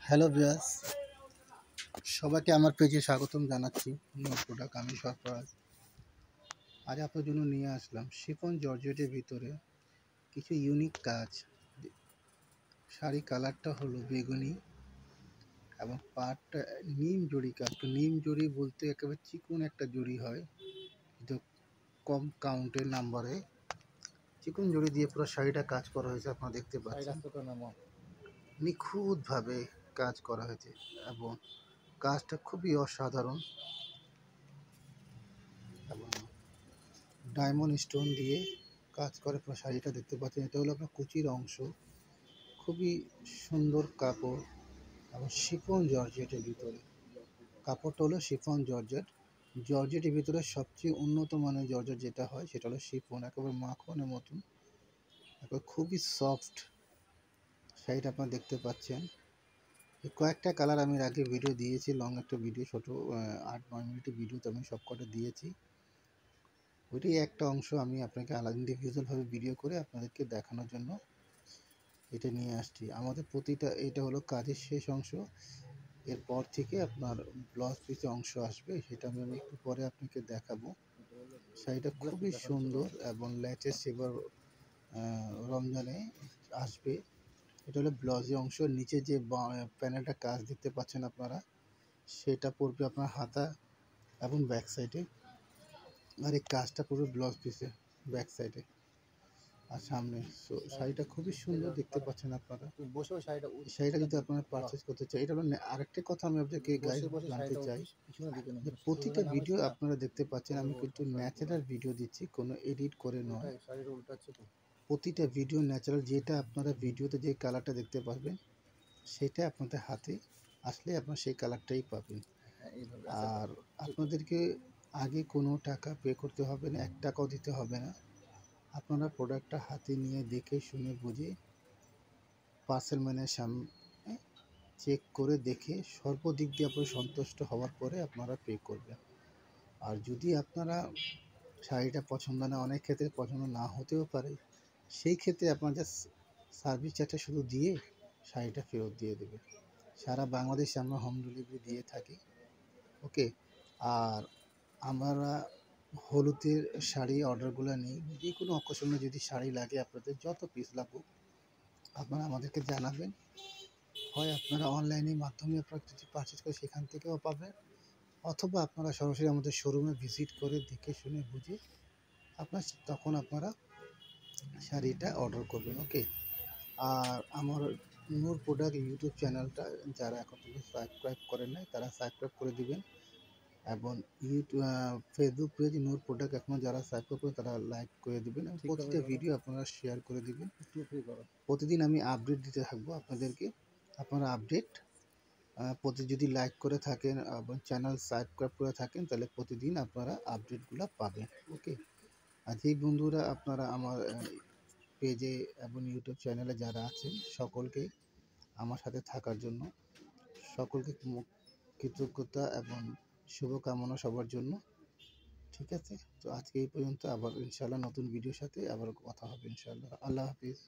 Hello viewers, সবাইকে আমার পেজে স্বাগতম জানাচ্ছি। নূর প্রোডাক্ট, আমি সরফরাজ। আজ আপনার জন্য নিয়ে আসলাম শিফন জর্জেটের ভিতরে কিছু ইউনিক কাজ। শাড়ি কালারটা হলো বেগুনি এবং পাটটা নিম জড়ি কাজ। তো নিম জড়ি বলতে একেবারে চিকন একটা জড়ি হয়, কিন্তু কম কাউন্টের নাম্বারে চিকন জড়ি দিয়ে পুরো শাড়িটা কাজ করা হয়েছে। আপনারা দেখতে পাচ্ছেন নিখুঁতভাবে কাজ করা হয়েছে এবং কাজটা খুবই অসাধারণ এবং ডায়মন্ড স্টোন দিয়ে কাজ করে পুরো শাড়িটা দেখতে পাচ্ছেন। এটা হলো আপনার কুচির অংশ, খুবই সুন্দর কাপড় এবং শিফন জর্জেটের ভিতরে। কাপড়টা হলো শিফন জর্জেট। জর্জেটের ভিতরে সবচেয়ে উন্নত মানের জর্জেট যেটা হয় সেটা হলো শিফন, একেবারে মাখনের মতন, একেবারে খুবই সফট শাড়িটা আপনারা দেখতে পাচ্ছেন। কয়েকটা কালার আমি আগে ভিডিও দিয়েছি, লং একটা ভিডিও, ছোটো 8-9 মিনিটের ভিডিওতে আমি সব কটা দিয়েছি। ওইটাই একটা অংশ আমি আপনাকে আলাদা ইন্ডিভিজুয়ালভাবে ভিডিও করে আপনাদেরকে দেখানোর জন্য এটা নিয়ে আসছি। আমাদের প্রতিটা এটা হলো কাজের শেষ অংশ। এরপর থেকে আপনার ব্লাউজ পিসের অংশ আসবে, সেটা আমি একটু পরে আপনাকে দেখাবো। শাড়িটা খুবই সুন্দর এবং লেটেস্ট, এবার রমজানে আসবে। এটা হলো ব্লাউজের অংশ। নিচে যে প্যানেলটা কাজ দেখতে পাচ্ছেন আপনারা, সেটা পড়বে আপনার হাতা এবং ব্যাক সাইডে, আর এই কাজটা পড়বে ব্লাউজ পিসে ব্যাক সাইডে আর সামনে। শাড়িটা খুবই সুন্দর দেখতে পাচ্ছেন আপনারা। শাড়িটা যদি আপনারা পারচেস করতে চাই, এটা হলো আরেকটা কথা আমি আপনাকে গাইজ জানতে চাই যে প্রতিটা ভিডিও আপনারা দেখতে পাচ্ছেন আমি কিন্তু ন্যাচারাল ভিডিও দিচ্ছি, কোনো এডিট করে নয়। প্রতিটা ভিডিও ন্যাচারাল, যেটা আপনারা ভিডিওতে যে কালারটা দেখতে পারবেন সেটা আপনাদের হাতে আসলে আপনারা সেই কালারটাই পাবেন। আর আপনাদেরকে আগে কোনো টাকা পে করতে হবে না, 1 টাকাও দিতে হবে না। আপনারা প্রোডাক্টটা হাতে নিয়ে দেখে শুনে বুঝে পার্সেল ম্যানের সামনে চেক করে দেখে সর্বদিক দিয়ে আপনারা সন্তুষ্ট হওয়ার পরে আপনারা পে করবেন। আর যদি আপনারা শাড়িটা পছন্দ না, অনেক ক্ষেত্রে পছন্দ না হতেও পারে, সেই ক্ষেত্রে আপনাদের সার্ভিস চার্জটা শুধু দিয়ে শাড়িটা ফেরত দিয়ে দেবে। সারা বাংলাদেশে আমরা হোম ডেলিভারি দিয়ে থাকি। ওকে। আর আমরা হলুদের শাড়ি অর্ডারগুলো নিই। যে কোনো অকেশনে যদি শাড়ি লাগে, আপনাদের যত পিস লাগুক আপনারা আমাদেরকে জানাবেন। হয় আপনারা অনলাইনের মাধ্যমে আপনারা যদি পারচেস করে সেখান থেকেও পাবেন, অথবা আপনারা সরাসরি আমাদের শোরুমে ভিজিট করে দেখে শুনে বুঝে তখন আপনারা শাড়িটা অর্ডার করবেন। ওকে। আর আমার নূর প্রোডাক্ট ইউটিউব চ্যানেলটা যারা এখন পর্যন্ত সাবস্ক্রাইব করেন নাই তারা সাবস্ক্রাইব করে দিবেন এবং ফেসবুক পেজ নূর প্রোডাক্ট এখনও যারা সাবস্ক্রাইব করে তারা লাইক করে দিবেন এবং প্রতিটা ভিডিও আপনারা শেয়ার করে দিবেন। প্রতিদিন আমি আপডেট দিতে থাকবো আপনাদেরকে। আপনারা আপডেট যদি লাইক করে থাকেন এবং চ্যানেল সাবস্ক্রাইব করে থাকেন তাহলে প্রতিদিন আপনারা আপডেটগুলো পাবেন। ওকে। আর যেই বন্ধুরা আপনারা আমার পেজে এবং ইউটিউব চ্যানেলে যারা আছেন সকলকে আমার সাথে থাকার জন্য সকলকে কৃতজ্ঞতা এবং শুভকামনা সবার জন্য। ঠিক আছে, তো আজকে এই পর্যন্ত। আবার ইনশাআল্লাহ নতুন ভিডিওর সাথে আবার কথা হবে ইনশাআল্লাহ। আল্লাহ হাফিজ।